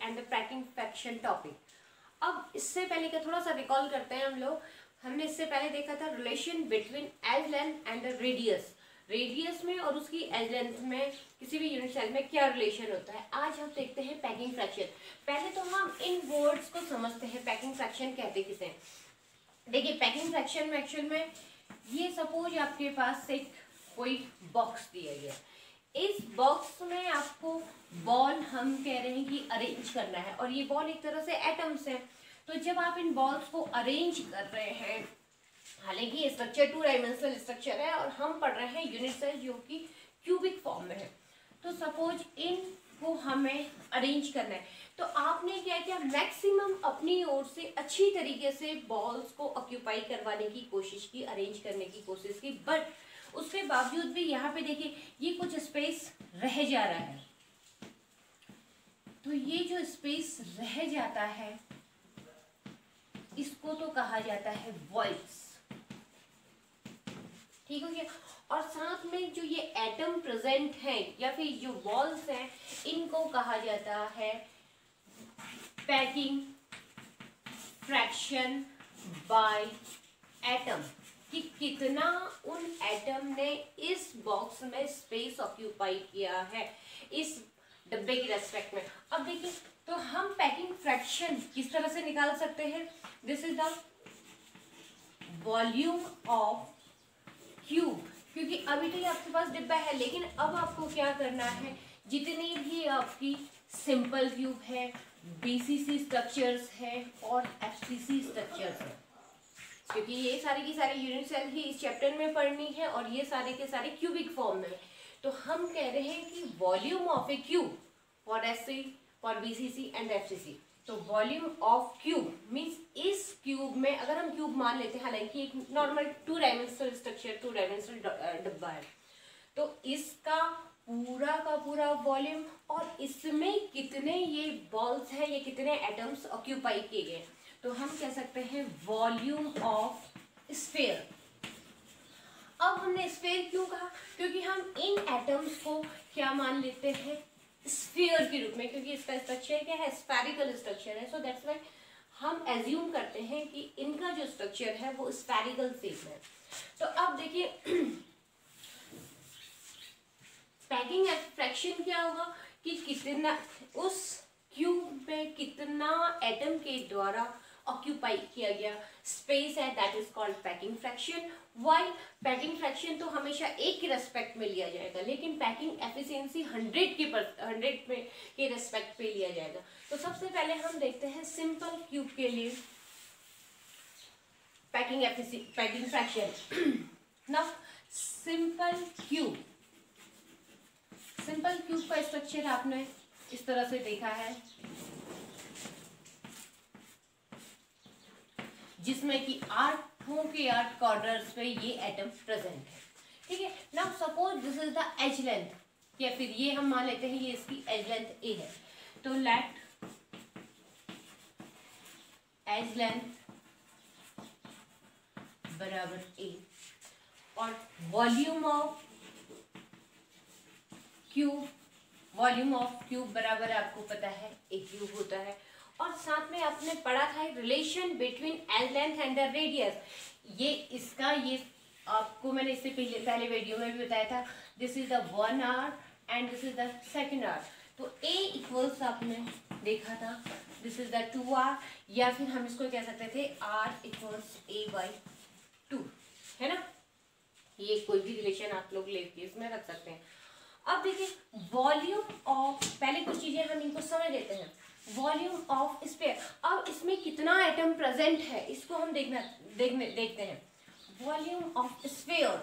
And the packing fraction topic. अब इससे पहले का थोड़ा सा रिकॉल करते हैं हम लोग। हमने इससे पहले देखा था relation between edge length and the radius, radius में और उसकी एज लेंथ में किसी भी यूनिट सेल में क्या रिलेशन होता है। आज हम देखते हैं पैकिंग फ्रैक्शन। पहले तो हम इन वर्ड्स को समझते हैं, पैकिंग फ्रैक्शन कहते किसे। देखिए पैकिंग फ्रैक्शन में एक्चुअल में ये सपोज आपके पास एक कोई बॉक्स दिया गया, इस बॉक्स में आपको बॉल हम कह रहे हैं कि अरेंज करना है, और ये बॉल एक तरह से एटम्स है। तो जब आप इन बॉल्स को अरेंज कर रहे हैं, हालांकि ये स्ट्रक्चर 2 डायमेंशनल स्ट्रक्चर है और हम पढ़ रहे हैं यूनिट सेल जो कि क्यूबिक फॉर्म में है। तो सपोज इनको हमें अरेंज करना है, तो आपने क्या किया, मैक्सिमम अपनी ओर से अच्छी तरीके से बॉल्स को ऑक्यूपाई करवाने की कोशिश की, अरेंज करने की कोशिश की, बट उसके बावजूद भी यहाँ पे देखिए ये कुछ स्पेस रह जा रहा है। तो ये जो स्पेस रह जाता है इसको तो कहा जाता है वॉइड्स, ठीक हो गया। और साथ में जो ये एटम प्रेजेंट है या फिर जो बॉल्स हैं इनको कहा जाता है पैकिंग फ्रैक्शन बाय एटम, कि कितना उन एटम ने इस बॉक्स में स्पेस ऑक्यूपाई किया है इस डब्बे की रेस्पेक्ट में। अब देखिए तो हम पैकिंग फ्रैक्शन किस तरह से निकाल सकते हैं। This is the volume of cube, क्योंकि अभी तो आपके पास डिब्बा है, लेकिन अब आपको क्या करना है, जितनी भी आपकी सिंपल क्यूब है, बीसीसी स्ट्रक्चर्स है और एफसीसी स्ट्रक्चर्स है, क्योंकि ये सारी की सारी यूनिट सेल ही इस चैप्टर में पढ़नी है और ये सारे के सारे क्यूबिक फॉर्म में। तो हम कह रहे हैं कि volume of A cube for SC for BCC and FCC. तो वॉल्यूम ऑफ क्यूब मींस इस क्यूब में, अगर हम क्यूब मान लेते हैं, हालांकि एक नॉर्मल 2 डायमेंशनल स्ट्रक्चर 2 डायमेंशनल डब्बा है, तो इसका पूरा का पूरा वॉल्यूम और इसमें कितने ये बॉल्स हैं, ये कितने एटम्स ऑक्यूपाई किए गए, तो हम कह सकते हैं वॉल्यूम ऑफ स्फीयर। अब हमने स्फीयर क्यों कहा, क्योंकि हम इन एटम्स को क्या मान लेते हैं, स्फीयर के रूप में, क्योंकि इसका स्ट्रक्चर क्या है, स्फेरिकल स्ट्रक्चर है। सो दैट्स व्हाई हम एज्यूम करते हैं कि इनका जो स्ट्रक्चर है वो स्फेरिकल शेप में। तो अब देखिए पैकिंग फ्रैक्शन क्या होगा कि कितना उस क्यूब में कितना एटम के द्वारा ऑक्यूपाई किया गया स्पेस है, that is called packing fraction. While packing fraction तो हमेशा एक के रेस्पेक्ट में लिया जाएगा, लेकिन पैकिंग एफिशिएंसी 100 में के रेस्पेक्ट पे लिया जाएगा। तो सबसे पहले हम देखते हैं सिंपल क्यूब के लिए packing fraction. Now simple cube का स्ट्रक्चर आपने इस तरह से देखा है, जिसमें कि 8 के 8 कॉर्नर्स पे ये एटम प्रेजेंट है, ठीक है। Now suppose this is the edge length, या फिर ये हम मान लेते हैं ये इसकी एज लेंथ ए है, तो लेट एज लेंथ बराबर ए और वॉल्यूम ऑफ क्यूब बराबर आपको पता है ए क्यूब होता है। और साथ में आपने पढ़ा था relation between edge length and the radius, ये इसका ये आपको मैंने इससे पहले वीडियो में भी बताया था, this is the 1 hour and this is the 2nd hour. तो A इक्वल्स आपने देखा था, दिस इज द 2 आवर, या फिर हम इसको कह सकते थे R इक्वल्स A/2, है ना। ये कोई भी रिलेशन आप लोग लेके इसमें रख सकते हैं। अब देखिए वॉल्यूम ऑफ, पहले कुछ चीजें हम इनको समझ लेते हैं। वॉल्यूम ऑफ स्फीयर, अब इसमें कितना एटम प्रेजेंट है इसको हम देखते हैं। Volume of sphere,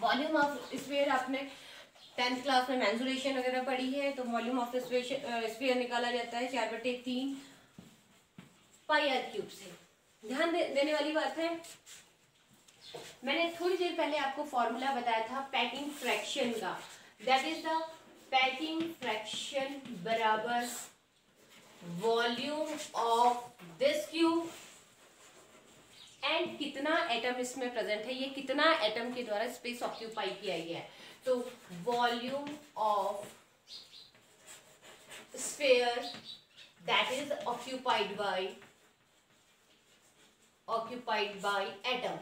volume of sphere आपने 10th क्लास में मेंसुरेशन वगैरह पढ़ी है, तो वॉल्यूम ऑफ स्फीयर निकाला जाता है 4/3 πr³ से। ध्यान देने वाली बात है, मैंने थोड़ी देर पहले आपको फॉर्मूला बताया था पैकिंग फ्रैक्शन का, that is the packing fraction बराबर volume of this cube and कितना एटम इसमें प्रेजेंट है, ये कितना एटम के द्वारा स्पेस ऑक्यूपाई किया गया है। तो volume of sphere that is occupied by atom,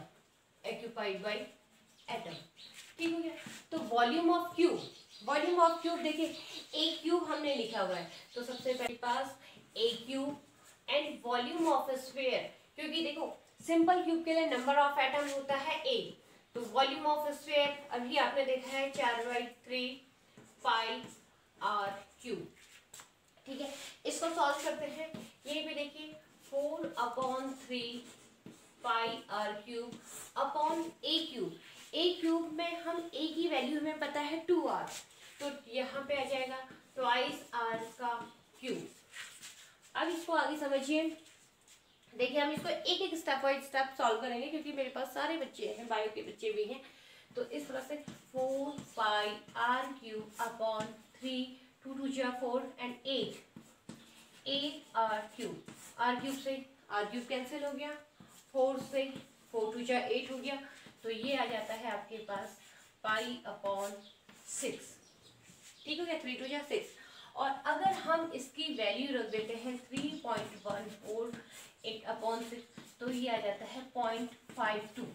ठीक हो गया। तो वॉल्यूम ऑफ क्यूब देखिए, ए क्यूब हमने लिखा हुआ है, तो सबसे पहले पास a cube and volume of sphere, क्योंकि देखो सिंपल क्यूब के लिए नंबर ऑफ एटम होता है ए, तो वॉल्यूम ऑफ स्फीयर अभी आपने देखा है 4/3 पाई आर क्यूब, ठीक है। इसको सॉल्व करते हैं, यहीं पे देखिए 4/3 pi are cube upon a cube में हम ए की वैल्यू हमें पता है 2r, तो यहाँ पे आ जाएगा ट्वाइस आर का क्यूब। अब इसको आगे समझिए, देखिए हम इसको एक एक स्टेप बाय स्टेप सॉल्व करेंगे, क्योंकि मेरे पास सारे बच्चे हैं, बायो के बच्चे भी हैं, तो इस तरह से 4 पाई आर क्यूब अपॉन 3, 2 2 जा 4 एंड 8 आर क्यूब से आर क्यूब कैंसिल हो गया, 4 से 4 2 जा 8 हो गया, तो ये आ जाता है आपके पास पाई अपॉन 6, ठीक हो गया, 3 2 जा 6। और अगर हम इसकी वैल्यू रख देते हैं 3.148 अपॉन 6, तो ये आ जाता है 0.52।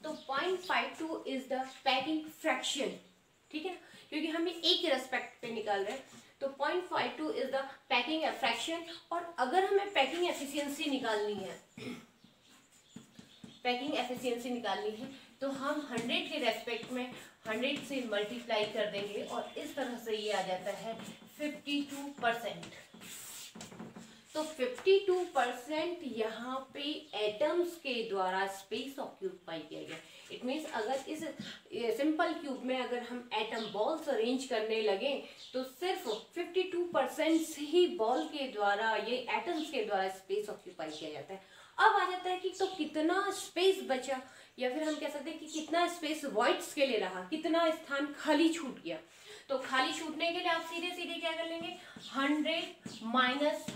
तो 0.52 इज द पैकिंग फ्रैक्शन, ठीक है ना, क्योंकि हम ये एक के रेस्पेक्ट पे निकाल रहे हैं, तो 0.52 इज द पैकिंग फ्रैक्शन। और अगर हमें पैकिंग एफिशिएंसी निकालनी है तो हम 100 के रेस्पेक्ट में 100 से मल्टीप्लाई कर देंगे, और इस तरह से ये आ जाता है 52%। तो 52% यहाँ पे एटम्स के द्वारा स्पेस ऑक्यूपाई किया गया। इट मीन्स अगर इस सिंपल क्यूब में अगर हम एटम बॉल्स अरेंज करने लगे, तो सिर्फ 52% से ही बॉल के द्वारा, ये एटम्स के द्वारा स्पेस ऑक्यूपाई किया जाता है। अब आ जाता है कि तो कितना स्पेस बचा, या फिर हम कह सकते हैं कि कितना स्पेस वॉइड्स के लिए रहा, कितना स्थान खाली छूट गया। तो खाली छूटने के लिए आप सीधे सीधे क्या कर लेंगे, 100 माइनस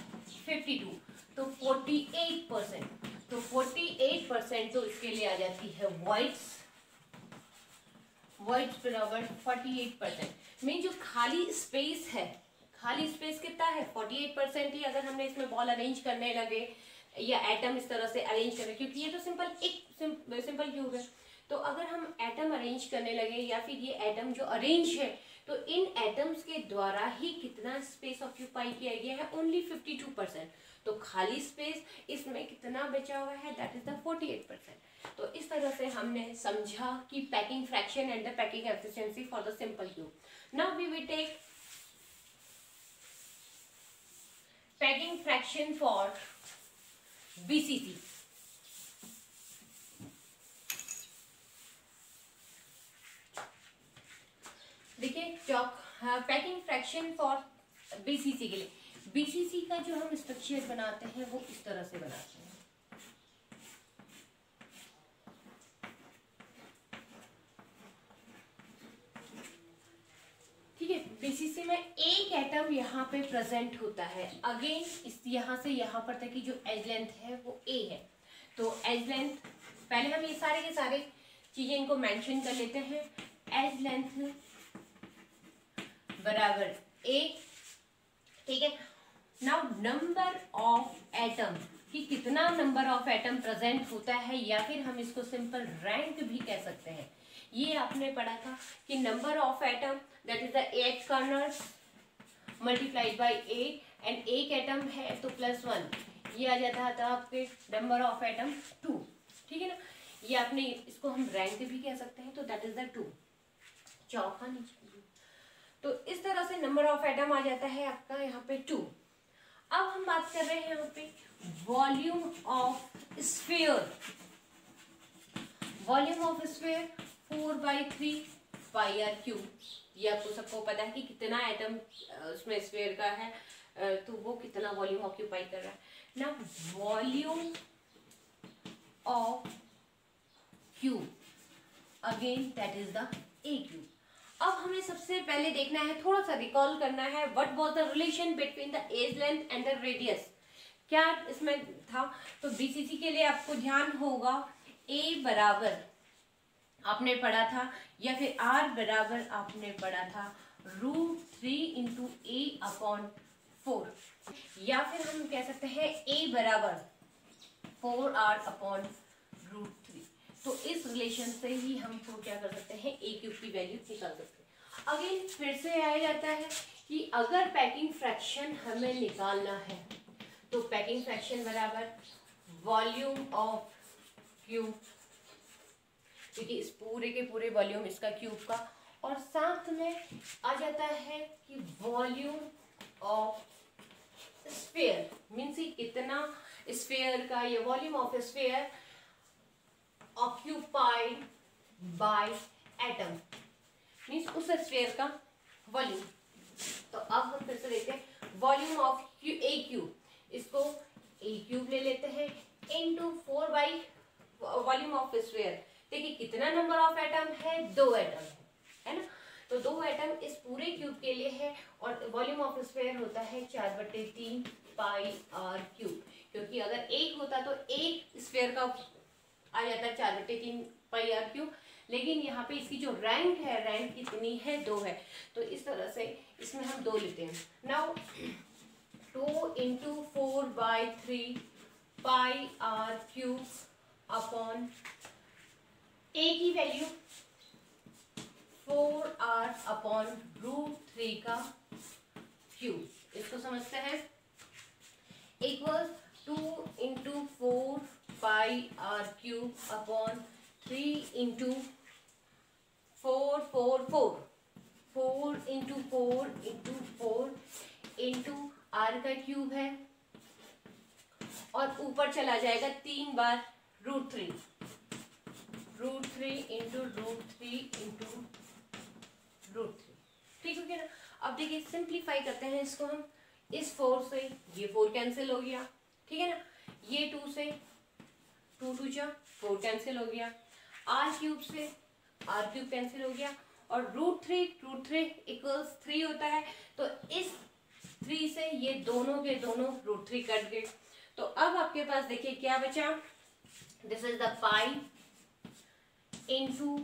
52, तो 48%। तो 48% तो इसके लिए आ जाती है वॉइड्स बराबर 48%। मीन जो खाली स्पेस है, खाली स्पेस कितना है 48% ही। अगर हमने इसमें बॉल अरेंज करने लगे या एटम इस तरह से अरेंज करें, क्योंकि ये तो सिंपल क्यूब है, तो अगर हम एटम अरेंज करने लगे या फिर ये एटम जो अरेंज है, तो इन एटम्स के द्वारा ही कितना स्पेस ऑक्यूपाई किया गया है, ओनली 52%। तो खाली स्पेस इसमें कितना बचा हुआ है, दैट इज द 48%। तो इस तरह से हमने समझा कि packing fraction and the packing efficiency for the simple cube. Now we will take packing fraction for BCC। देखिए पैकिंग फ्रैक्शन फॉर BCC के लिए, BCC का जो हम स्ट्रक्चर बनाते हैं वो इस तरह से बनाते हैं। ठीक है, BCC में एक एटम यहाँ पे प्रेजेंट होता है। अगेन इस यहाँ से यहाँ पर तक की जो एज लेंथ है वो A है, तो एज लेंथ पहले हम ये सारे के सारे चीजें इनको मेंशन कर लेते हैं। एज लेंथ बराबर A, ठीक है। नाउ नंबर ऑफ एटम, कि कितना नंबर ऑफ एटम प्रेजेंट होता है, या फिर हम इसको सिंपल रैंक भी कह सकते हैं। ये आपने पढ़ा था कि number of atom that is the 8 corners multiplied by 8, and एक एटम है तो +1, ये आ जाता था आपके नंबर ऑफ एटम 2, ठीक है ना। ये आपने इसको हम रैंक भी कह सकते हैं, तो दैट इज द 2 चौका नीचे। तो इस तरह से नंबर ऑफ एटम आ जाता है आपका यहाँ पे 2। अब हम बात कर रहे हैं यहाँ पे volume of sphere. Volume of sphere 4/3 pi are cube. ये आपको सबको पता है कि कितना एटम उसमें स्फीयर का है, तो वो कितना वॉल्यूम ऑक्यूपाई कर रहा है ना। Volume of cube again that is the A cube. अब हमें सबसे पहले देखना है, थोड़ा सा रिकॉल करना है, what was the relation between the edge length and the radius. क्या इसमें था, तो बीसीसी के लिए आपको ध्यान होगा A बराबर आपने पढ़ा था, या फिर R बराबर आपने पढ़ा था √3 इंटू ए अपॉन 4, या फिर हम कह सकते हैं ए बराबर 4r अपॉन √3। तो इस रिलेशन से ही हम क्या कर सकते हैं, ए क्यूब की वैल्यू निकाल सकते हैं। अगेन फिर से आया जाता है कि अगर पैकिंग फ्रैक्शन हमें निकालना है तो पैकिंग फ्रैक्शन बराबर वॉल्यूम ऑफ क्यूब, क्योंकि इस पूरे के पूरे वॉल्यूम इसका क्यूब का, और साथ में आ जाता है कि वॉल्यूम ऑफ स्फीयर, मीन्स कितना स्फीयर का, ये volume of sphere occupied by atom, means उस स्फीयर का वॉल्यूम। तो अब हम फिर से देखते हैं वॉल्यूम ऑफ ए क्यूब, इसको ए क्यूब ले लेते हैं into 4 by volume of sphere. देखिए कितना नंबर ऑफ एटम है, 2 एटम है ना, तो 2 एटम इस पूरे क्यूब के लिए है, और वॉल्यूम ऑफ स्फीयर होता है 4/3 पाई आर क्यूब, क्योंकि अगर एक होता तो एक स्फीयर का आ जाता है 4/3 पाई आर क्यूब, लेकिन यहाँ पे इसकी जो रैंक है, रैंक कितनी है, 2 है, तो इस तरह से इसमें हम 2 लेते हैं। Now 2 into 4/3 pi are cube upon a की वैल्यू 4r अपॉन √3 का क्यूब, इसको समझते हैं, equal 2 into 4 pi are cube upon 3 into 4 4 4 4 into 4 into 4 into r का क्यूब है, और ऊपर चला जाएगा 3 बार √3 इंटू √3 इंटू √3, ठीक हो गया ना। अब देखिए सिंप्लीफाई करते हैं इसको हम, इस 4 से ये 4 कैंसिल हो गया, ठीक है ना, ये 2 से 2 2 जा 4 कैंसिल हो गया, आर क्यूब से आर क्यूब कैंसिल हो गया, और √3 इक्वल्स 3 होता है, तो इस 3 से ये दोनों के दोनों √3 कट गए। तो अब आपके पास देखिए क्या बचा, this is the pi into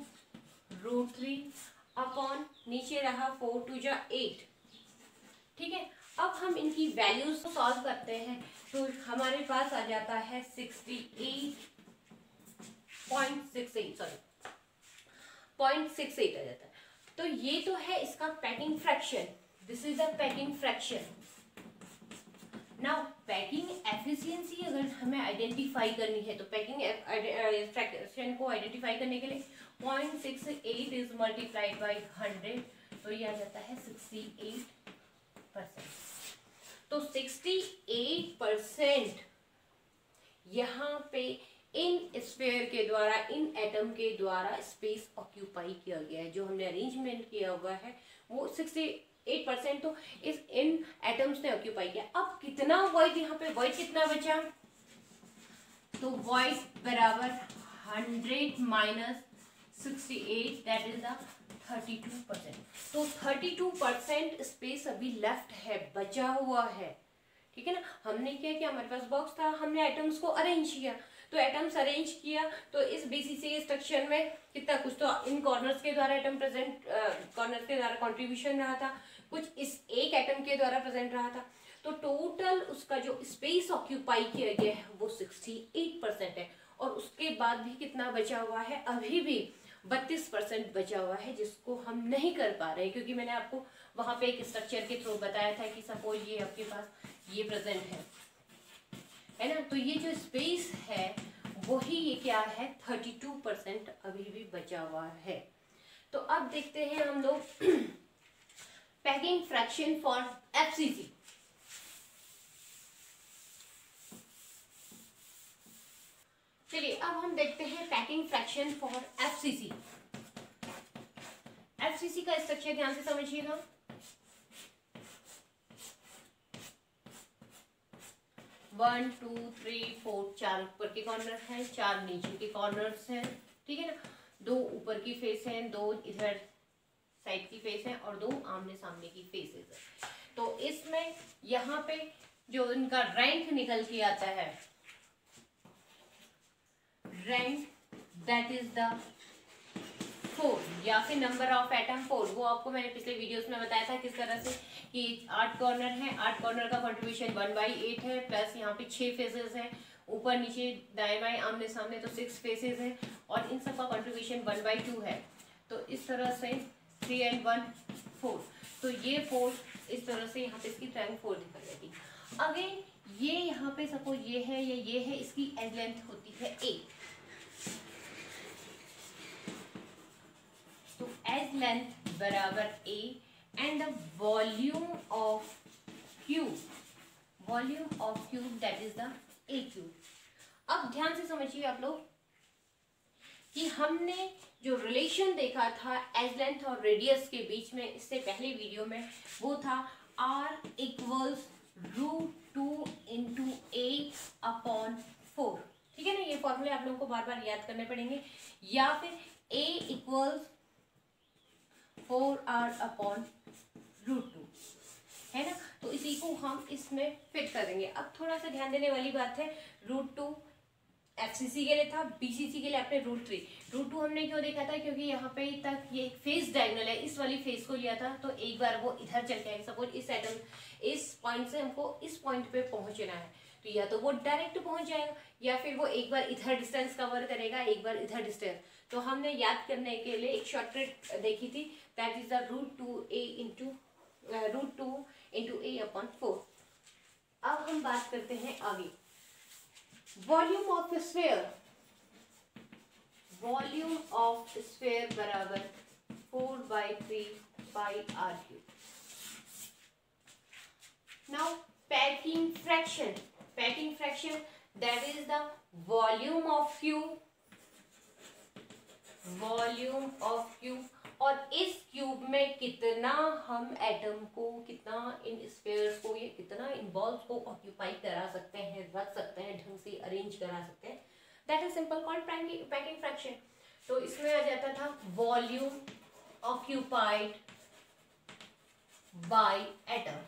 √3 upon नीचे रहा 4 2 जा 8, ठीक है। अब हम इनकी वैल्यूज को सॉल्व करते हैं, तो हमारे पास आ जाता है 0.68 आ जाता है। तो ये तो है इसका packing fraction, this is the packing fraction. Now packing efficiency अगर हमें आइडेंटिफाई करनी है, तो पैकिंग फ्रैक्शन को आइडेंटिफाई करने के लिए 0.68 इज मल्टीप्लाइड बाई 100, तो ये आ जाता है 68%। तो 68% यहाँ पे इन स्फीयर के द्वारा, इन एटम के द्वारा स्पेस ऑक्यूपाई किया गया है, जो हमने अरेंजमेंट किया हुआ है वो 68% तो इस इन एटम्स ने ऑक्यूपाई किया। अब कितना वॉइड, यहाँ पे वॉइड कितना बचा, तो वॉइड बराबर 100 माइनस 68, दैट इज द 32%। तो 32% स्पेस अभी लेफ्ट है, बचा हुआ है, ठीक है ना। हमने क्या किया, हमारे पास बॉक्स था, हमने एटम्स को अरेंज किया, तो एटम्स अरेंज किया तो इस बीसीसी स्ट्रक्चर में कितना कुछ तो इन कॉर्नर्स के द्वारा एटम प्रेजेंट, कॉर्नर्स के द्वारा कंट्रीब्यूशन रहा था, कुछ इस एक एटम के द्वारा प्रेजेंट रहा था, तो टोटल उसका जो स्पेस ऑक्यूपाई किया गया है वो 68% है। और उसके बाद भी कितना बचा हुआ है, अभी भी 32% बचा हुआ है, जिसको हम नहीं कर पा रहे हैं, क्योंकि मैंने आपको वहां पे एक स्ट्रक्चर के थ्रू बताया था कि सपोज ये आपके पास ये प्रेजेंट है ना, तो ये जो स्पेस है वही ये क्या है, 32% अभी भी बचा हुआ है। तो अब देखते हैं हम लोग पैकिंग फ्रैक्शन फॉर एफसीसी। चलिए अब हम देखते हैं packing fraction for FCC. FCC का स्ट्रक्चर ध्यान से समझिएगा। वन टू थ्री फोर, 4 ऊपर के कॉर्नर हैं, 4 नीचे के कॉर्नर्स हैं, ठीक है ना, 2 ऊपर की फेस हैं, 2 इधर साइड की फेस है, और 2 आमने सामने की फेसेस है। तो इसमें यहाँ पे जो इनका रैंक निकल के आता है, रैंक दैट इज द 4 या फिर नंबर ऑफ एटम 4, वो आपको मैंने पिछले वीडियोस में बताया था किस तरह से कि 8 कॉर्नर है, 8 कॉर्नर का कंट्रीब्यूशन 1/8 है, प्लस यहाँ पे 6 फेसेस हैं, ऊपर नीचे दाएं बाएं आमने सामने तो 6 फेसेस हैं, और इन सब का कंट्रीब्यूशन 1/2 है। तो इस तरह से 3 and 1 4, तो ये 4 इस तरह से यहाँ पे इसकी रैंक 4 निकल जाएगी। अगेन ये यहाँ पे सपोज ये है या ये है, इसकी एज लेंथ होती है a, तो एज लेंथ बराबर a and the volume of cube that is the a cube. अब ध्यान से समझिए आप लोग कि हमने जो रिलेशन देखा था एज लेंथ और रेडियस के बीच में इससे पहले वीडियो में, वो था r equals √2 into a upon 4। ठीक है ना, ये फॉर्मूले आप लोगों को बार बार याद करने पड़ेंगे, या फिर a इक्वल्स 4r upon √2 है ना। तो इसी को हम इसमें फिट कर देंगे। अब थोड़ा सा ध्यान देने वाली बात है, √2 एफसीसी के लिए था, बीसीसी के लिए आपने √2 हमने क्यों देखा था, क्योंकि यहाँ पे तक ये फेस डायगोनल है, इस वाली फेस को लिया था, तो एक बार वो इधर चल के आएगा। सपोज इस एटम इस पॉइंट से हमको इस पॉइंट पे पहुंचना है, तो या तो वो डायरेक्ट पहुंच जाएगा या फिर वो एक बार इधर डिस्टेंस कवर करेगा, एक बार इधर डिस्टेंस। तो हमने याद करने के लिए एक शॉर्टकट देखी थी, that is the √2 into a upon 4। अब हम बात करते हैं आगे, वॉल्यूम ऑफ स्फीयर बराबर 4/3 πr³। Now packing fraction that is the volume of cube, और इस क्यूब में कितना हम एटम को, कितना इन स्फीयर्स को, ये कितना इन बॉल्स को ऑक्यूपाई करा सकते हैं, रख सकते हैं, ढंग से अरेंज करा सकते हैं, that is simple called packing fraction. तो इसमें आ जाता था वॉल्यूम ऑक्यूपाइड बाय एटम,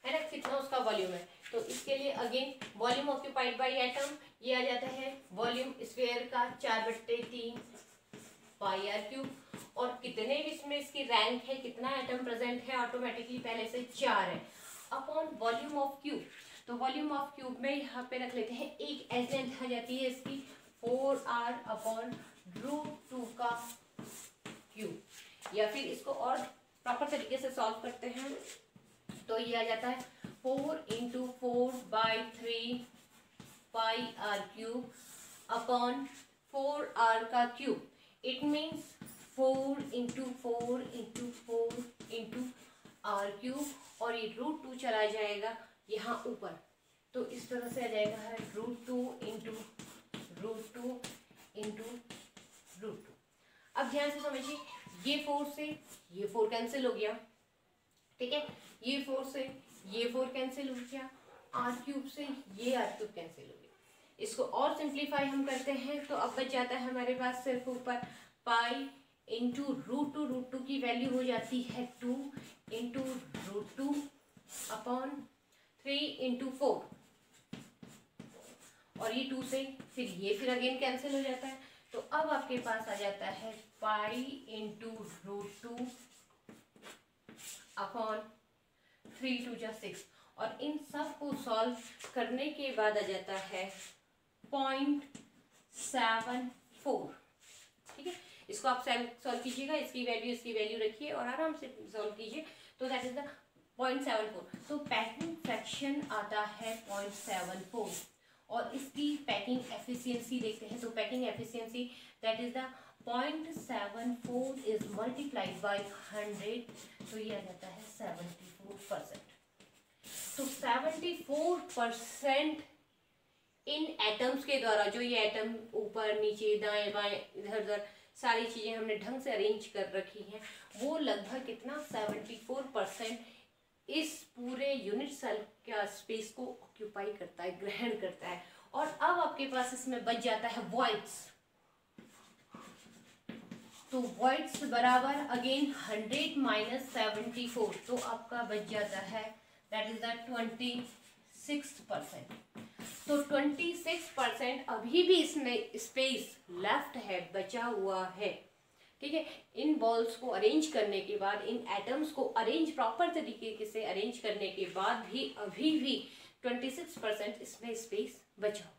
है ना, कितना उसका वॉल्यूम है। तो इसके लिए again volume occupied by atom, ये आ जाता है वॉल्यूम स्फीयर का 4/3 πr³, और कितने इसमें इसकी रैंक है, कितना एटम प्रेजेंट है, ऑटोमेटिकली पहले से 4 है, अपॉन वॉल्यूम ऑफ क्यूब। तो वॉल्यूम ऑफ क्यूब में यहाँ पे रख लेते हैं, एक एज लेंथ आ जाती है इसकी 4r अपॉन √2 का क्यूब, या फिर इसको और प्रॉपर तरीके से सॉल्व करते हैं, तो ये आ जाता है 4 into 4/3 πr³ अपॉन 4r का cube. It means 4 into 4 into 4 into r³, और ये √2 चला जाएगा यहाँ ऊपर, तो इस तरह से आ जाएगा है √2 into √2 into √2। अब ध्यान से समझिए, ये 4 से ये 4 कैंसिल हो गया, ठीक है, ये 4 से ये 4 कैंसिल हो गया, r³ से ये r³ कैंसिल हो गया। इसको और सिंप्लीफाई हम करते हैं, तो अब बच जाता है हमारे पास सिर्फ ऊपर पाई इंटू √2 की वैल्यू हो जाती है 2 इंटू √2 अपॉन 3 into 4, और ये 2 से फिर ये फिर अगेन कैंसिल हो जाता है। तो अब आपके पास आ जाता है पाई इंटू √2 अपॉन 3 2 जा 6, और इन सब को सॉल्व करने के बाद आ जाता है 0.74। ठीक है, इसको आप सॉल्व कीजिएगा, इसकी वैल्यू रखिए और आराम से सॉल्व कीजिए, तो दैट इज द 0.74। तो पैकिंग फ्रैक्शन आता है 0.74, और इसकी पैकिंग एफिशिएंसी देखते हैं। तो packing efficiency that is the 0.74 is multiplied by 100, तो ये आ जाता है 74%। तो 74% इन एटम्स के द्वारा, जो ये एटम ऊपर नीचे दाएं बाएं इधर उधर सारी चीजें हमने ढंग से अरेंज कर रखी हैं, वो लगभग कितना 74% इस पूरे यूनिट सेल का स्पेस को ऑक्यूपाई करता है, ग्रहण करता है। और अब आपके पास इसमें बच जाता है वॉइड्स। तो वॉइड्स बराबर अगेन 100 माइनस 74, तो आपका बच जाता है दैट इज द 26%। तो 26% अभी भी इसमें स्पेस लेफ्ट है, बचा हुआ है। ठीक है, इन बॉल्स को अरेंज करने के बाद, इन एटम्स को अरेंज प्रॉपर तरीके से अरेंज करने के बाद भी अभी भी 26% इसमें स्पेस बचा हुआ है।